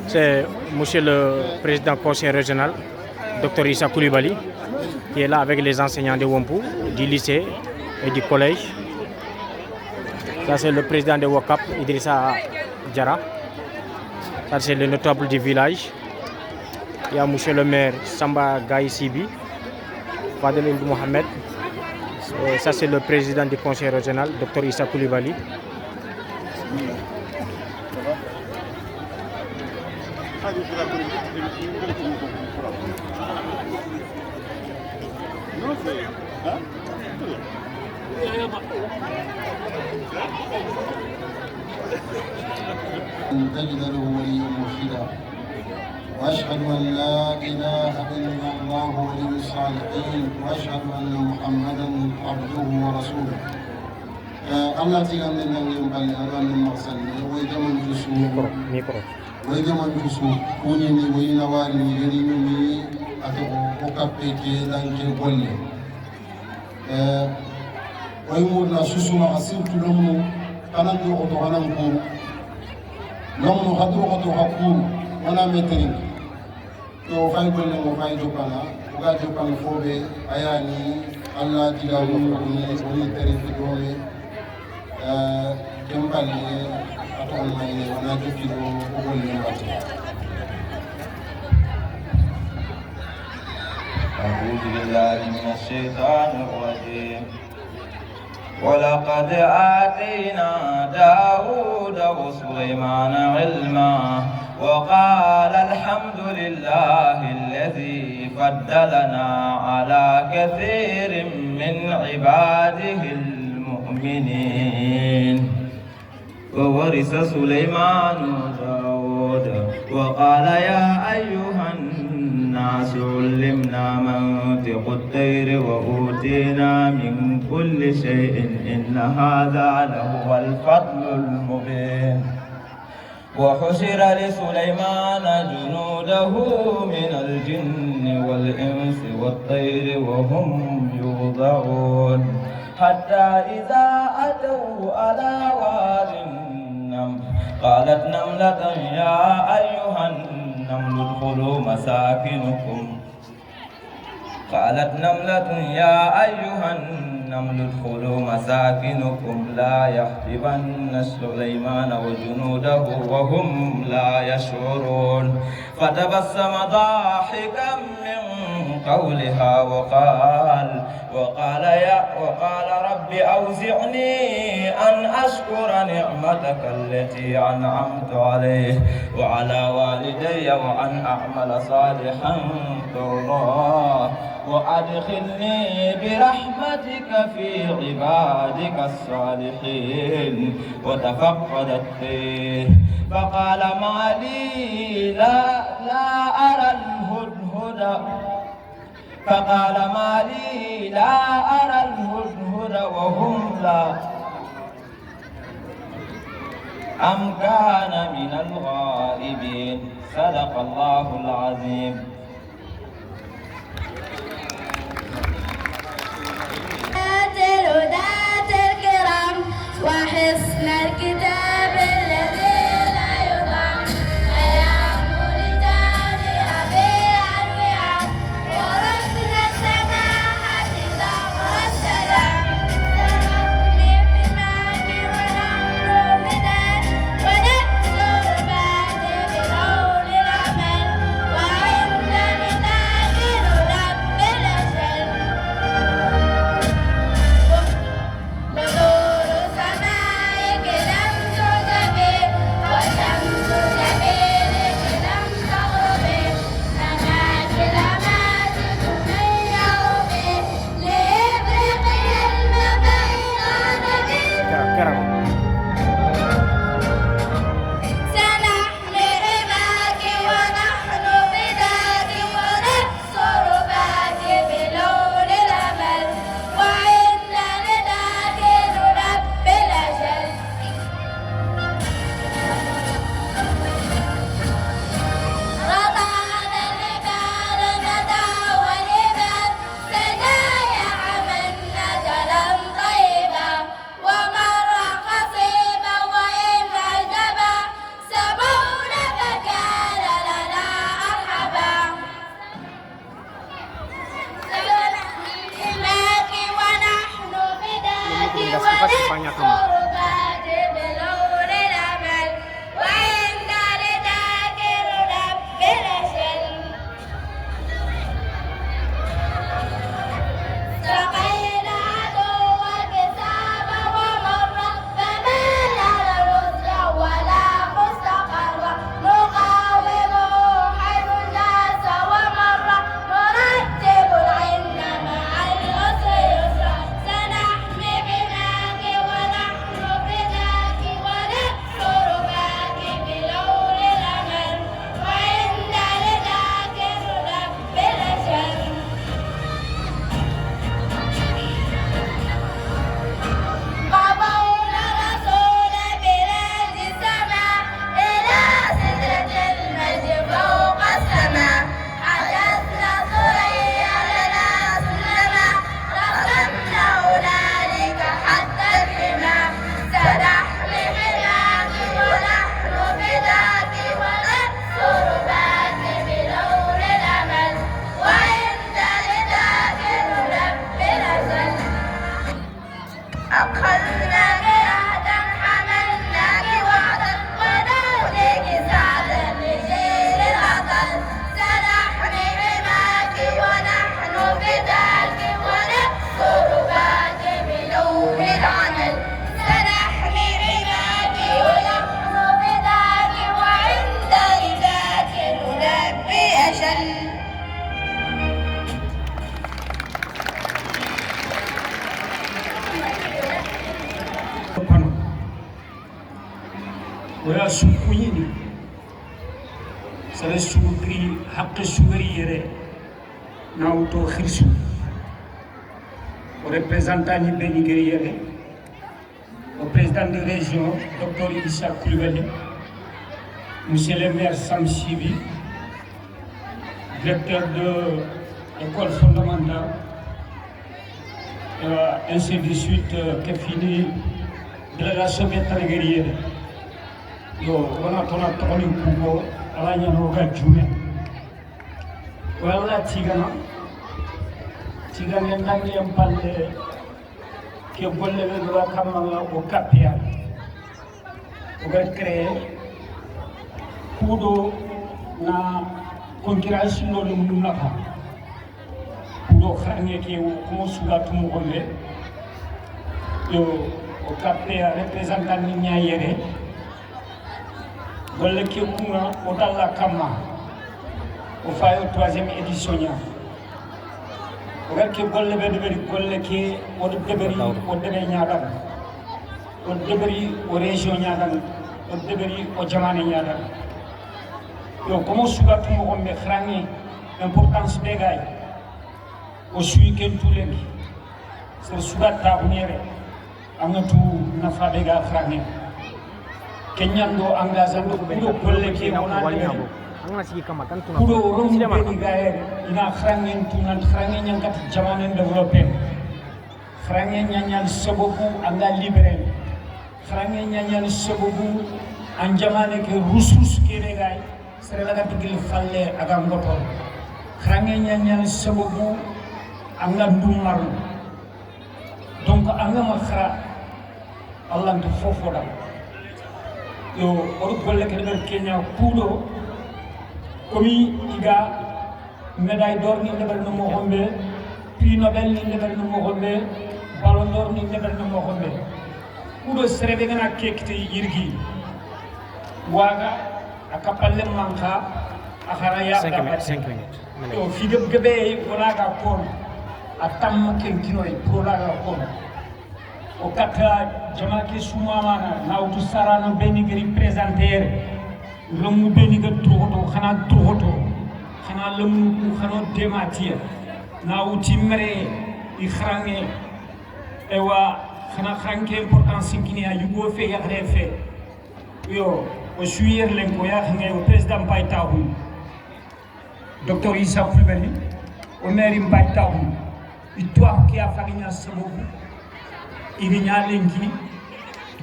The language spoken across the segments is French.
C'est monsieur le président du conseil régional, Dr Issa Koulibaly, qui est là avec les enseignants de Wompu, du lycée et du collège. Ça c'est le président de WOCAP, Idrissa Diarra. Ça c'est le notable du village. Il y a monsieur le maire Samba Gaye Sibi, Fadel Mohamed. Ça c'est le président du conseil régional, Dr Issa Koulibaly. تجد له وليا مرشدا واشهد ان لا اله الا الله ولي الصالحين واشهد ان محمدا عبده ورسوله. الله تيغان لنا يمبالي انا من مرسل ويجمن جسو ويجمن جسو كوني وينا واري يريني اتو وكابيتي دانكي بولي ويمورنا سوسما اسيرت لومو انا دو اوتو انا نكو لومو خدرو اوتو حكو وانا مترين تو فاي كل مو فاي جوكانا وغا جوكان فوبي اياني الله تيغان وني تري في دومي جمبالي اتون ماي وانا جوكيلو وبولي ماتي. أعوذ بالله من الشيطان الرجيم. ولقد آتينا داود وسليمان علما وقال الحمد لله الذي فضلنا على كثير من عباده المؤمنين. وورث سليمان داود وقال يا أيها الناس علمنا منطق الطير وأوتينا من كل شيء إن هذا لهو الفضل المبين. وحشر لسليمان جنوده من الجن والإنس والطير وهم يوضعون حتى إذا أتوا على واد النمل قالت نملة يا أيها النمل ادخلوا مساكنكم ادخلوا مساكنكم لا يحطمن سليمان وجنوده وهم لا يشعرون. فتبسم ضاحكا من قولها وقال رب أوزعني أن أشكر نعمتك التي أنعمت عليه وعلى والدي وأن أعمل صالحا ترضاه وأدخلني برحمتك في عبادك الصالحين. وتفقد الطير فقال ما لي لا أرى الهدهد وهم لا أم كان من الغائبين. صدق الله العظيم. الهداة الكرام وحسن الكتاب الذي لا يضام أيام رجال ربيعا وعام ورسل السماحة ظهر السلام ترمي بالماء والأمر بدان ونكسر بعد بقول العمل وعند sukuini sala sukri haqqi sugari yere na auto khirsu au représentant ni beni yere au président de région Dr Issa Coulibaly, monsieur le maire Sam Sibi, directeur de l'école fondamentale, ainsi de suite, qui finit de la Soviétique algérienne. Yo, on a tourné pour la Nyanoga Djoume. Voilà, Tigana Nangam Palais, qui est volé de la Kamala au Capia. On va créer Kudo na concurrence no Lunaka. Kudo Khane qui est au Sugat Mugole. Yo, au Capia représentant Niayere. Golle qui est au Dalla Kama. Au Fayo 3e édition. Ogarke golle be de golle ke o deberi o debe nyaadal o deberi o région nyaadal o deberi o jamane nyaadal yo como suga tumo gombe khrangi importance de gay o suyi ken tulemi ser suga ta bunere amatu nafa de ga khrangi kenyando engagement do golle ke wona de kudo rom beni gaer ina khrangen tunan khrangen yang kat jamanen developer khrangen nyanyal sababu anga libere khrangen nyanyal sababu an jamane ke rusus ke de gay sere la tigil falle aga ngoto khrangen nyanyal sababu anga ndumar donc anga ma khra allah ndu fofoda yo oru golle ke der kenya kudo komi iga médaille d'or ni lebal no mo xombe prix nobel ni lebal no mo xombe ballon d'or ni lebal no mo xombe kudo serebe gana kekte yirgi waga akapalle manka akhara ya 5 minutes to fi gebe wala ga pon atam ken kinoy pro la ga pon o kata jama ke suma mana na utu sarano beni gari présenter lomu beni ga tohoto xana lomu ku xano dematia na uti mere I khrange ewa xana xranke importance kini ya yugo fe ya refe yo o suyer len ko ya xnge o président Baytaou Dr Issa Coulibaly o maire Baytaou itwa ki a fagina sabobu igi nyalengi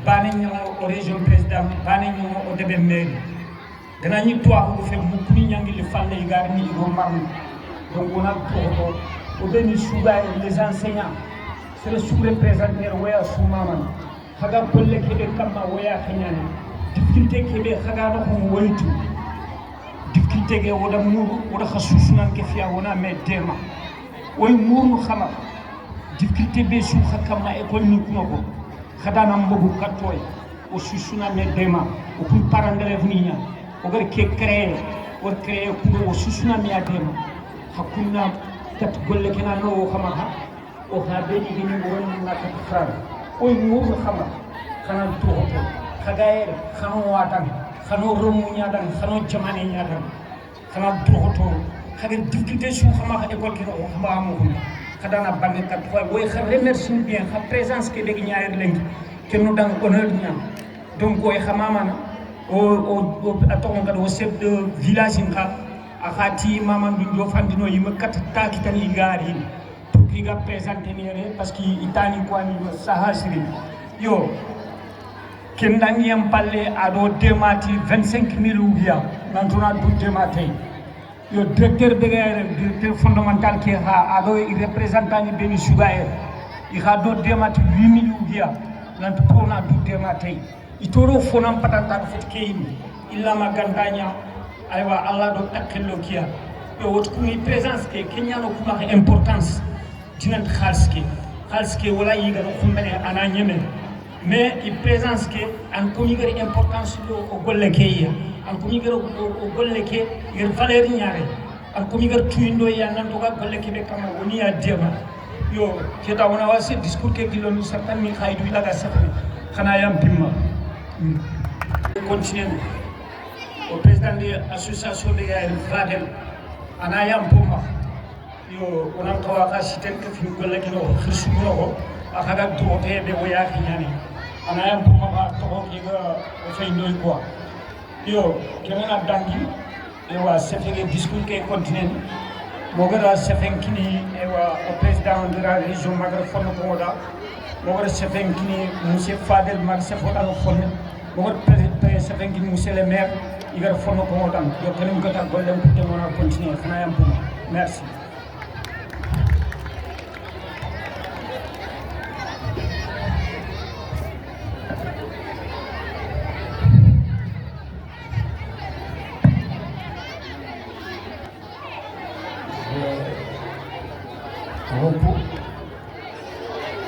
bane nyamo o région président bane nyamo o debe maire dana ñi toa ko fe bu kuni ñangi le falle gar ni go marni donc on a ko o beni suba les enseignants c'est le sous-représentant waya sumaman haga kolle ke be kamma waya khanyane difficulté ke be haga no ko woytu difficulté ke woda muru woda khasusunan ke fiya wona me dema way muru khama difficulté be su khakama école ni kunoko khadana mbogu katoy o susuna me dema o pour parents d'élèves ni nya ogar ke créer kudo o susuna mi adema hakuna tat golle kena no xama ha o ha be ni ni won na kat fran o mu xama xana to hoto xagaer xano watan xano romu nyadan xano jamane nyadan xana to hoto xaga difficulté su xama ha école kena o xama mo xadana bande kat way xa remercie bien xa présence ke be ñaayr leng kenu dang honneur ñam donc koy xama mana o atonga do chef de village nga akhati mamadou ndo fandino yima kat takitani gari pour ki ga présenter nere parce que itani ko ni sahasri yo kendangi am palle ado demati 25000 ouya nantuna du demati yo directeur de guerre directeur fondamental qui ha ado représentant ni beni sugaer I ha do demati 8000 ouya nantuna du demati itoro fonam patanta fet keyni illa magandanya aywa Allah do takkello kiya yo wot ko ni présence ke kenyano ko ma importance dinant khalske wala yiga no kumbene ana nyeme mais I présence ke an ko ni gari importance do o golle ke ya an ko ni gari o golle ke yer valeur nyaare an ko ni gari tuindo ya nan to ga golle ke be kama woni ya dema yo ke ta wona wasi discours ke kilo ni certain mi khaydu ila ga safi khana yam bimma continuer au président de l'association de Fadel ana yampuma yo onan kawaka siten ke fi golle ke no khisuno akaga dote be woya kinyani ana yampuma ba to ki ga fay noy quoi yo kemena dangi e wa sefege discours ke continuer mogara sefen kini e wa président de la région magar fonno ko da mogara sefen kini monsieur Fadel mag sefo da fonno mogara président sefen kini monsieur le maire igar fonno ko dan yo kanim gata gollem ko demona continuer xana yam puma merci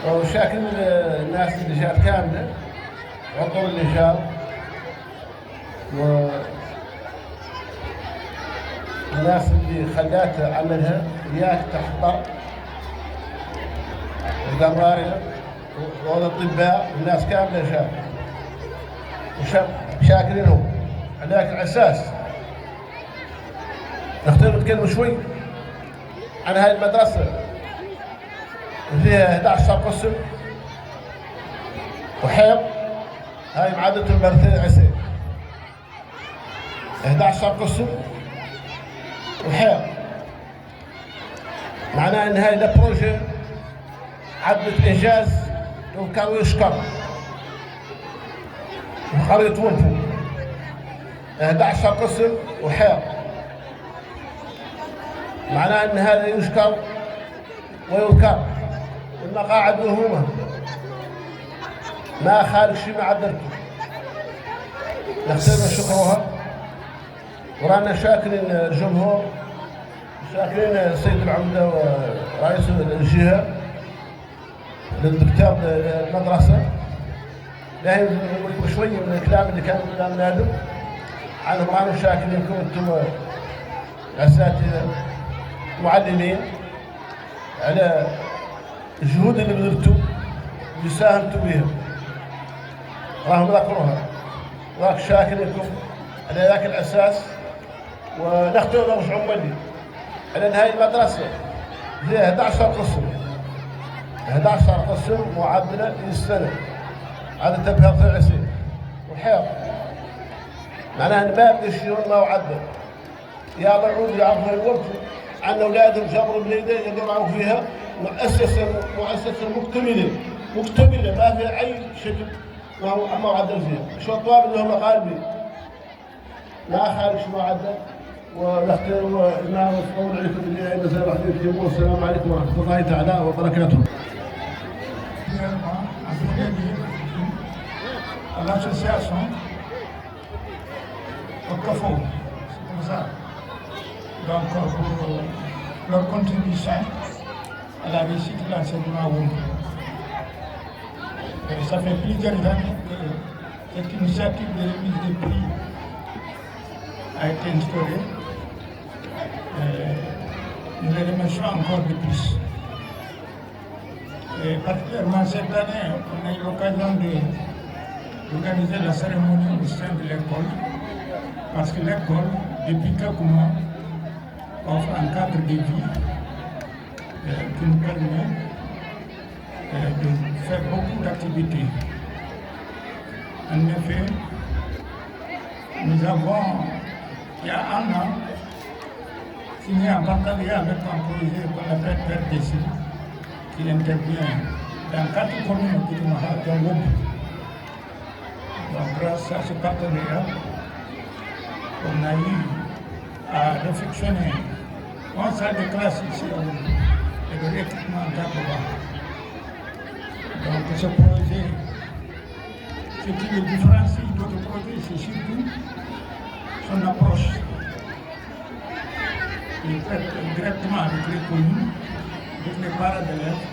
وشاكر الناس اللي جات كامله عطوا اللي جاء والناس اللي خلاتها عملها وياك تحضر القرارة والاطباء الناس كامله شاكرينهم على اساس نختار نتكلم شوي عن هاي المدرسه فيها 11 قسم وحيض هاي معادلة المرتين عسير 11 قسم وحيض معناه ان هاي البروجي عدت انجاز وكان يشكر وخريط ونفو 11 قسم وحيض معناه ان هذا يشكر ويذكر المقاعد مهمة ما خارج شيء ما عدلته نختار شكرها ورانا شاكرين الجمهور شاكرين السيد العمدة ورئيس الجهة للدكتور المدرسة لا نقول شوي من الكلام اللي كان قدام نادم عنهم رانا شاكرينكم انتم اساتذة معلمين على الجهود اللي بذلتوا اللي ساهمتوا بها راهم ذكروها راك شاكركم على ذاك الاساس ونختم نرجعوا مولي على هاي المدرسه فيها 11 قسم 11 قسم معدله للسنه على تبهر في العسير وحيض معناها ان ما بدا شيء ما وعدل يا العود يعرفوا الوقت عن اولادهم جابوا بليده يقرأوا فيها مؤسسه مكتمله ما فيها اي شكل ما هو ما عدل فيها شو الطواب اللي هم قالبين لا خارج ما عدل ونختار والامام والصول عليكم اللي مثلا واحد يكتبوا السلام عليكم ورحمه الله تعالى وبركاته. L'association au CAFO, c'est comme ça. Donc pour leur contribution à la réussite de l'enseignement Wompo. Ça fait plusieurs années que cette initiative de remise des prix a été instaurée. Nous les remercions encore de plus. Et particulièrement cette année, on a eu l'occasion d'organiser la cérémonie au sein de l'école, parce que l'école, depuis quelques mois, offre un cadre de vie qui nous permet de faire beaucoup d'activités. En effet, nous avons, il y a un an, signé un partenariat avec un projet qu'on appelle PRDC, qui intervient dans 4 communes de Maha, dont Wompo. Donc grâce à ce partenariat, on a eu à réfectionner une salle de classe ici et de l'équipement d'Akoba. Donc ce projet, ce qui le différencie d'autres projets, c'est surtout son approche. Il traite directement avec les communes, avec les parents d'élèves,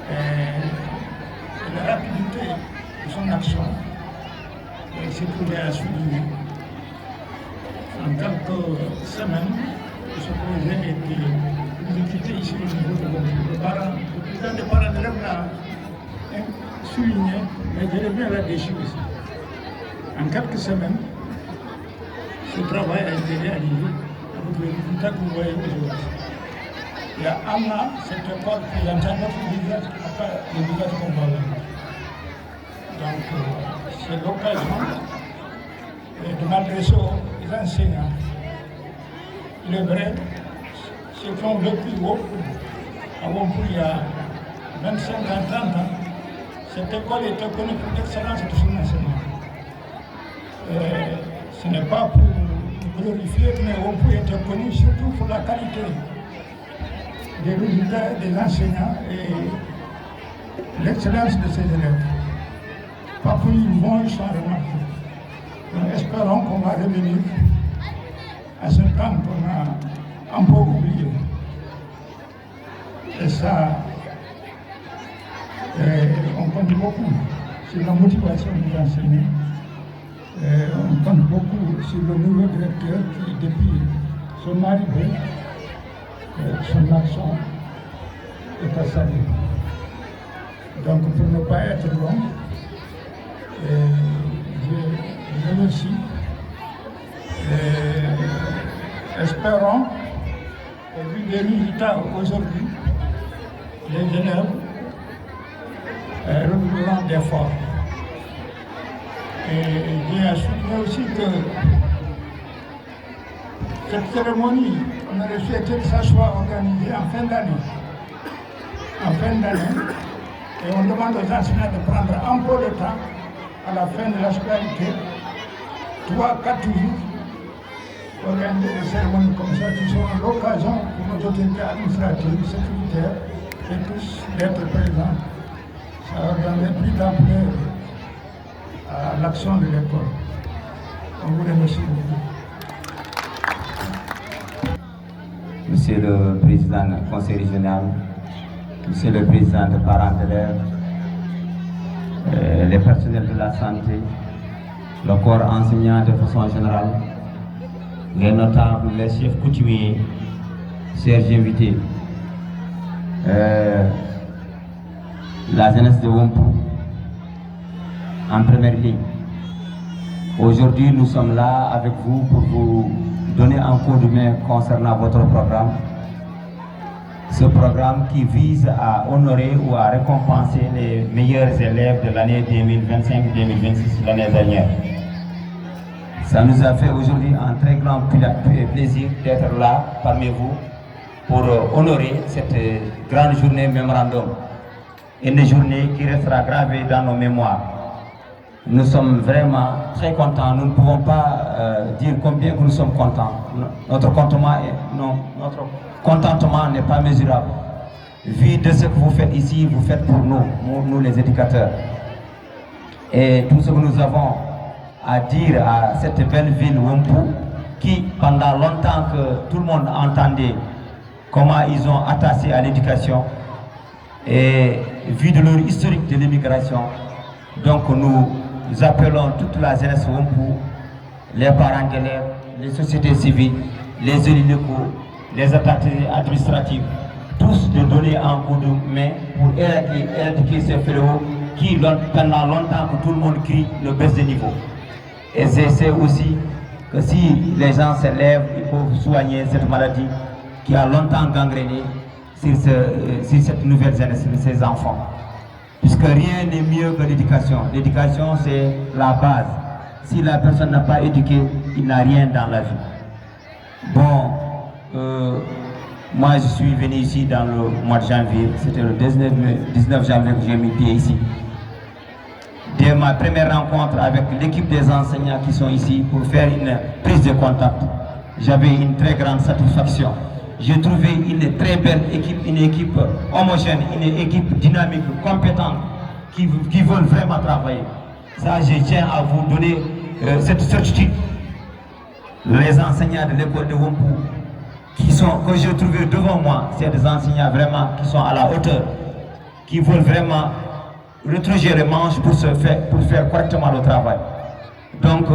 et la rapidité de son action. Et c'est pour les souligner. En quelques semaines, ce projet a été exécuté ici au niveau de Wompo. Le président des parents d'élèves l'a souligné, mais je reviens là-dessus aussi. En quelques semaines, ce travail a été réalisé avec les résultats que vous voyez aujourd'hui. Il y a un an, cette école présentait notre visage après le visage qu'on va voir. Donc, c'est l'occasion de m'adresser aux enseignants. Il est vrai, ceux qui ont vécu à Wompu il y a 25 ans, 30 ans, cette école était connue pour l'excellence de son enseignement. Ce n'est pas pour glorifier, mais Wompu était connu surtout pour la qualité des résultats des enseignants et l'excellence de ses élèves. Parfois ils vont, ils sont remarqués. Nous espérons qu'on va revenir à ce temps qu'on a un peu oublié. Et ça, on compte beaucoup sur la motivation des enseignants. On compte beaucoup sur le nouveau directeur qui, depuis son arrivée, son action est à saluer. Donc, pour ne pas être long, je remercie. Espérons, au vu des résultats aujourd'hui, les élèves redoubleront d'efforts. Et j'ai souligné aussi que cette cérémonie, on aurait souhaité que ça soit organisé en fin d'année. En fin d'année, et on demande aux enseignants de prendre un peu de temps à la fin de la scolarité, 3-4 jours, pour organiser des cérémonies comme ça qui seront l'occasion pour nos autorités administratives, sécuritaires et tous d'être présents. Ça va donner plus d'ampleur à l'action de l'école. On vous remercie beaucoup. Monsieur le Président du Conseil régional, Monsieur le Président de parents d'élèves, les personnels de la santé, le corps enseignant de façon générale, les notables, les chefs coutumiers, chers invités, la jeunesse de Wompu en première ligne. Aujourd'hui, nous sommes là avec vous pour vous donner un coup de main concernant votre programme. Ce programme qui vise à honorer ou à récompenser les meilleurs élèves de l'année 2025-2026, l'année dernière. Ça nous a fait aujourd'hui un très grand plaisir d'être là parmi vous pour honorer cette grande journée mémorandum. Une journée qui restera gravée dans nos mémoires. Nous sommes vraiment très contents. Nous ne pouvons pas dire combien que nous sommes contents. Notre contentement n'est pas mesurable. Vu de ce que vous faites ici, vous faites pour nous les éducateurs. Et tout ce que nous avons à dire à cette belle ville Wompu, qui pendant longtemps que tout le monde entendait comment ils ont attaché à l'éducation, et vu de leur historique de l'immigration, donc nous appelons toute la jeunesse Wompu, les parents d'élèves, les sociétés civiles, les élus locaux, les autorités administratives, tous de donner un coup de main pour éradiquer ces fléaux qui, pendant longtemps que tout le monde crie le baisse de niveau. Et c'est aussi que si les gens se lèvent, ils peuvent soigner cette maladie qui a longtemps gangréné sur cette nouvelle jeunesse, ces enfants. Puisque rien n'est mieux que l'éducation. L'éducation, c'est la base. Si la personne n'a pas éduqué, il n'a rien dans la vie. Bon, moi je suis venu ici dans le mois de janvier. C'était le 19 janvier que j'ai mis pied ici. Dès ma première rencontre avec l'équipe des enseignants qui sont ici pour faire une prise de contact, j'avais une très grande satisfaction. J'ai trouvé une très belle équipe, une équipe homogène, une équipe dynamique, compétente, qui veulent vraiment travailler. Ça, je tiens à vous donner cette certitude. Les enseignants de l'école de Wompu, que j'ai trouvé devant moi, c'est des enseignants vraiment qui sont à la hauteur, qui veulent vraiment retrouver les manches pour faire correctement le travail. Donc,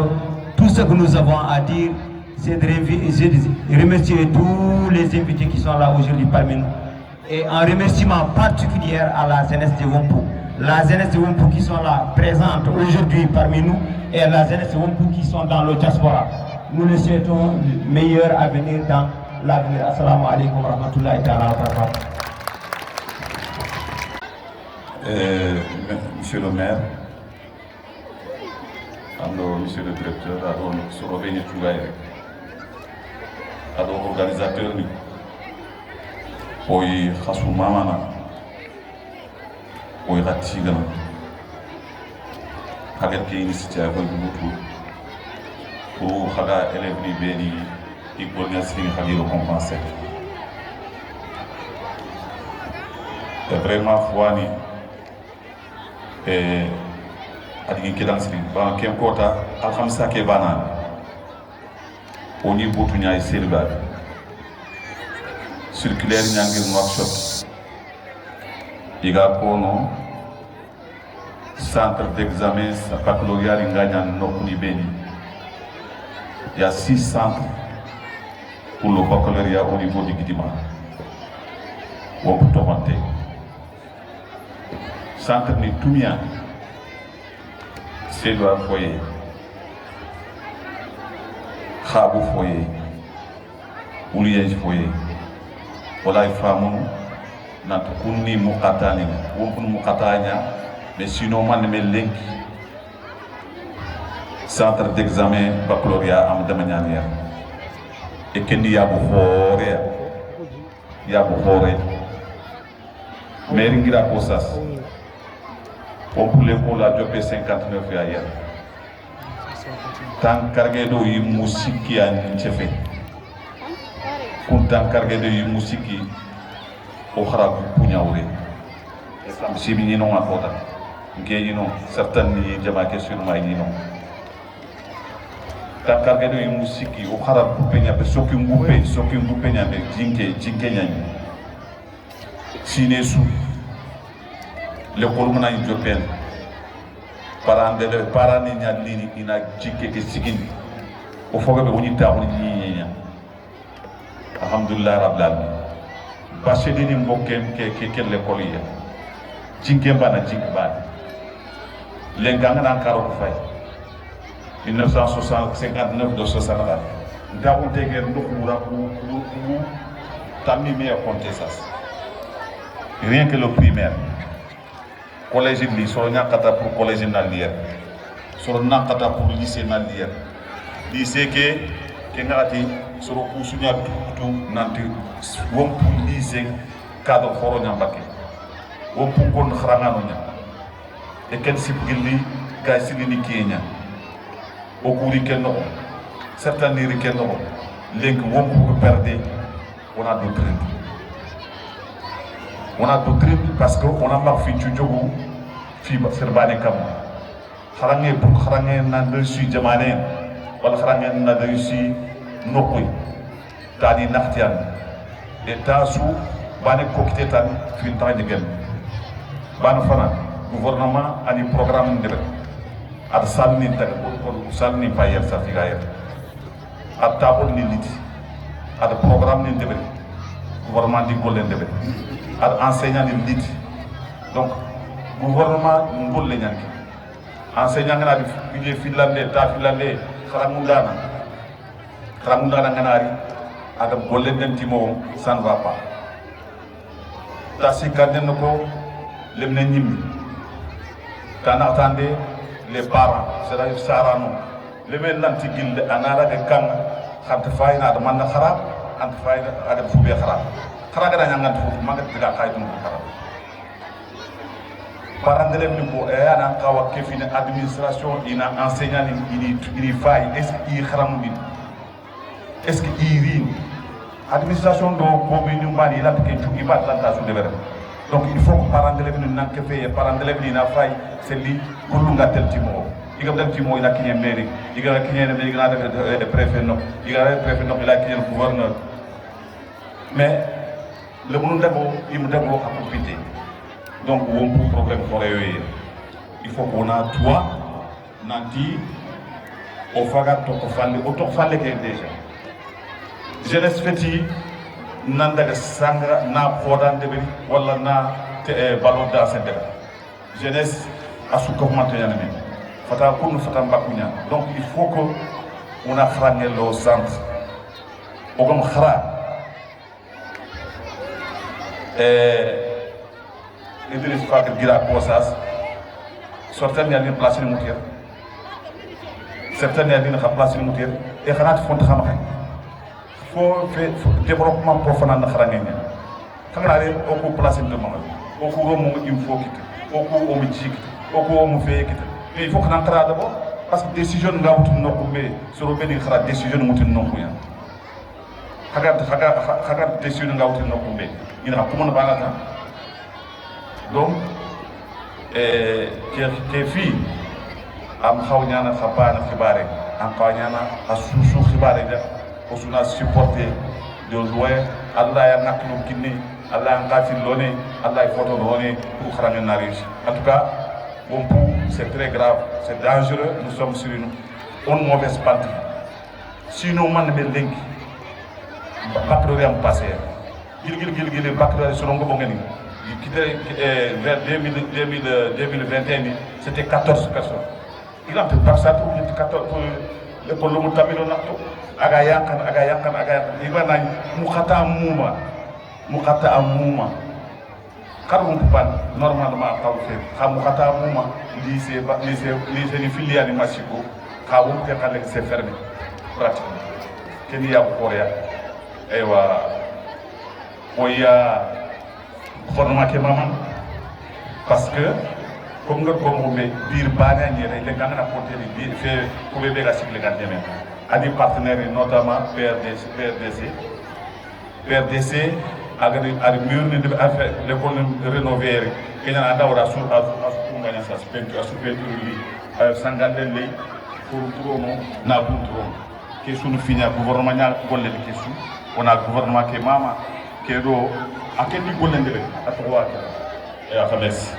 tout ce que nous avons à dire, c'est de remercier tous les invités qui sont là aujourd'hui parmi nous. Et un remerciement particulier à la jeunesse de Wompu, la jeunesse de Wompu qui sont là, présentes aujourd'hui parmi nous, et la jeunesse de Wompu qui sont dans le diaspora. Nous les souhaitons le meilleur avenir dans l'avenir. Assalamu alaikum wa rahmatullahi ta'ala wa barakatuh. Monsieur le maire, monsieur le directeur, Sorobé Tougaï, organisateur, oui, Khassou Mamana, oui, Ratigana, Hagar qui initiative avec nous pour Hagar élève libéré et pour les Hagar récompensé. C'est vraiment Fouani. Et adigi kidan sri ba kem kota alhamsa ke banan oni botu nyaay serba circulaire nyangir workshop iga kono centre d'examen baccalauréat ngagnan nokuni beni il y a 6 centres pour le baccalauréat au niveau du Guidima on peut tomber centre ni Toumia, c'est le foyer, Khabou foyer, Ouliège foyer, Olay Famou, Natukuni Moukatani, Wumpun Moukatania, mais sinon, moi, je link centre d'examen baccalauréat à Madamaniania. Et qu'il y a beaucoup de mais Ringira Kosas. On pour l'école a jopé 59 hier. Tant cargué de musique qui a une chefé. Tant cargué de musique au Harab Punyaouré. Si bien non à Kota. Gayino, certaines Jamaica sur Maïno. Tant cargué de musique au Harab Penya, Sokin Boupé, mais Jinke. Sinesu. L'école m'a dit que parents ni nyalini ina jike ke sigini o foga be woni ta woni nyenya alhamdulillah rabbil alamin basse dini mbokem ke l'école ya jinke bana jinke bana lenga ngana karo fay 1959 de 60 ndaw teger ndokura ku tammi me compter ça rien que le primaire collège li soro ñakata pour collège nalier soro nakata pour lycée nalier lycée ke ngati soro ku sunya tu nanti won pour lycée cadre foro ñambake won pour kon xarangano ña e ken sipgili kay sigini kenya o kuri ken no certains ni ken no link won pour perdre on a doctrine parce qu'on a marqué du jogo fiba serbane kam kharange pour kharange na de su jamane wala kharange na de su nokoy tadi nakhtian et tasu bane kokite tan fi tan digen ban fana gouvernement ani programme de ad salni tak ko salni payer sa figayer ad tabul ni lit ad programme ni debe gouvernement di golen debe ad enseignant ni lit donc gouvernement ngolle nyanki enseignant ngana di fije finlandais ta finlandais kharamundana nganari ada golle den timo ça ne va pas ta sikanden ko lemne nyimmi kana attendez les parents c'est-à-dire sarano lemen lanti gilde anara de kan khant fayna da man khara ant fayna ada fube khara ga nyangat fu magat diga khaydum khara parents d'élèves ni ko e ana kawa kefine administration ina enseignant ini fay est-ce qu'il kharam est-ce qu'il administration do ko be ñu mari la ke ci ibat la ta su de donc il faut que parents d'élèves ni nan ke fe parents d'élèves ni na fay c'est li ko lu ngatel ci mo igam dem ci mo ina kiñe mairie igam kiñe ne igam def préfet no igam préfet no ila kiñe gouverneur mais le mënu dego im dego ak pité donc on peut problème pour il faut qu'on a toi nanti au faga to ko falle ke déjà jeunesse feti nan daga sanga na podan de wala na ballon da sen de jeunesse à sous commentaire yaname fata pour nous fata mbakunya donc il faut que on a frangé le centre au comme khara Idriss Fakir gira posas certaines y a place ni moutir certaines y a place ni moutir et xanat font xam faut faire développement profond na xarané quand on est au place de maman au cours il faut quitter au cours au musique au cours au fait quitter mais il faut que n'en d'abord parce que décision nga wutu nokku mais sur le béni xara décision wutu nokku ya xagat décision nga wutu nokku mais ina ko mona balata donc ke fi am xawñana xabana xibaré am xawñana asusu xibaré da ko suna supporter de loin Allah ya naklu kinni Allah ngati lone Allah photo lone pour xaragne na réussir en tout cas c'est très grave c'est dangereux nous sommes sur une mauvaise pente sinon man be lenki baccalauréat passé gil baccalauréat sur ngo bongeni quitté vers 2021 c'était 14 personnes il a fait ça pour 14 pour l'école lu tamilo nakto aga yankan ibana mukhata muma karbon pan normalement taw fe xam mukhata muma lycée ni filiale masiko xawum te xale c'est fermé pratiquement ken ya ko ya aywa oya format ke maman parce que comme nga ko mo bir bana ñere le ngana porter bi fait ko be ga cycle gardien à des partenaires notamment PRDC avec mur de l'école rénovée qui n'a pas sur nganya sa peinture sanganden lay pour trono na pour trono que sunu finya gouvernement nya golle ke su on a gouvernement ke mama ke do akedi golle ndebe atwa ya khames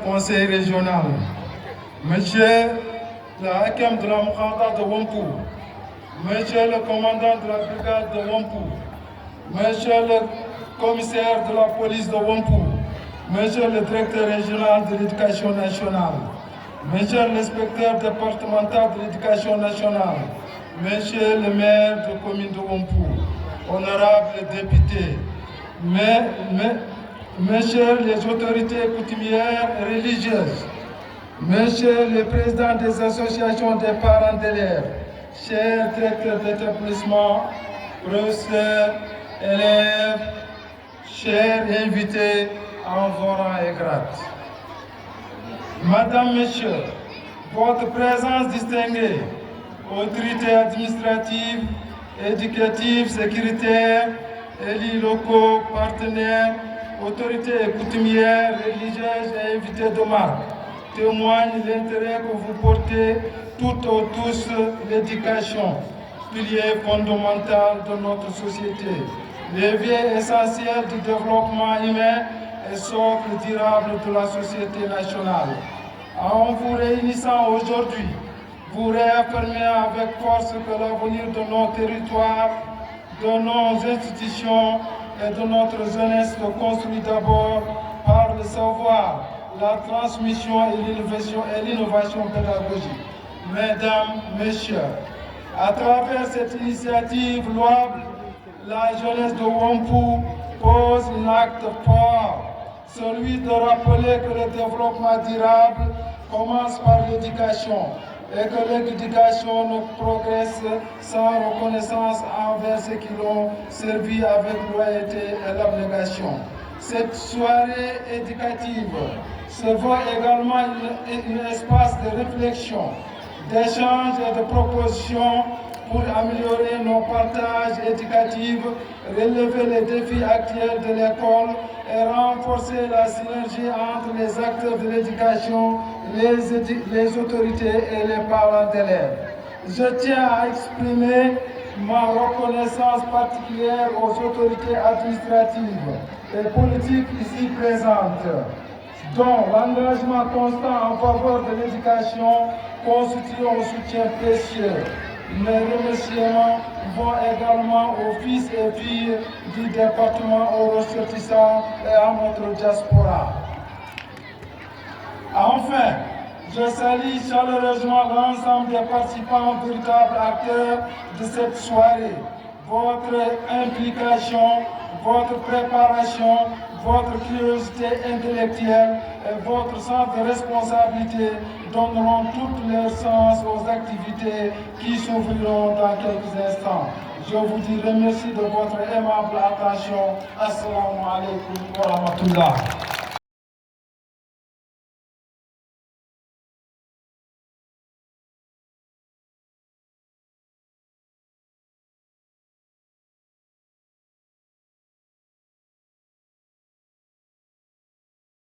conseil régional monsieur le hakim de la Moukanta de Wompou, monsieur le commandant de la brigade de Wompou, monsieur le commissaire de la police de Wompou, monsieur le directeur régional de l'éducation nationale, monsieur l'inspecteur départemental de l'éducation nationale, monsieur le maire de la commune de Wompou, honorables députés, messieurs les autorités coutumières et religieuses, Monsieur le Président des associations des parents d'élèves, chers directeurs d'établissement, professeurs, élèves, chers invités en vos rangs et grades. Madame, Messieurs, votre présence distinguée, autorités administratives, éducatives, sécuritaires, élus locaux, partenaires, autorités coutumières, religieuses et invités de marque, témoigne l'intérêt que vous portez toutes et tous l'éducation, pilier fondamental de notre société, levier essentiel du développement humain et socle durable de la société nationale. En vous réunissant aujourd'hui, vous réaffirmez avec force que l'avenir de nos territoires, de nos institutions et de notre jeunesse se construit d'abord par le savoir, la transmission et l'innovation pédagogique. Mesdames, Messieurs, à travers cette initiative louable, la jeunesse de Wompou pose un acte fort, celui de rappeler que le développement durable commence par l'éducation et que l'éducation ne progresse sans reconnaissance envers ceux qui l'ont servi avec loyauté et l'abnégation. Cette soirée éducative se voit également un espace de réflexion, d'échange et de propositions pour améliorer nos partages éducatifs, relever les défis actuels de l'école et renforcer la synergie entre les acteurs de l'éducation, les autorités et les parents d'élèves. Je tiens à exprimer ma reconnaissance particulière aux autorités administratives et politiques ici présentes, dont l'engagement constant en faveur de l'éducation constitue un soutien précieux. Les remerciements vont également aux fils et filles du département, aux ressortissants et à notre diaspora. Enfin, je salue chaleureusement l'ensemble des participants, véritables acteurs de cette soirée. Votre implication, votre préparation, votre curiosité intellectuelle et votre sens de responsabilité donneront tout leur sens aux activités qui s'ouvriront dans quelques instants. Je vous dis remercie de votre aimable attention. Assalamu alaikum wa rahmatullah.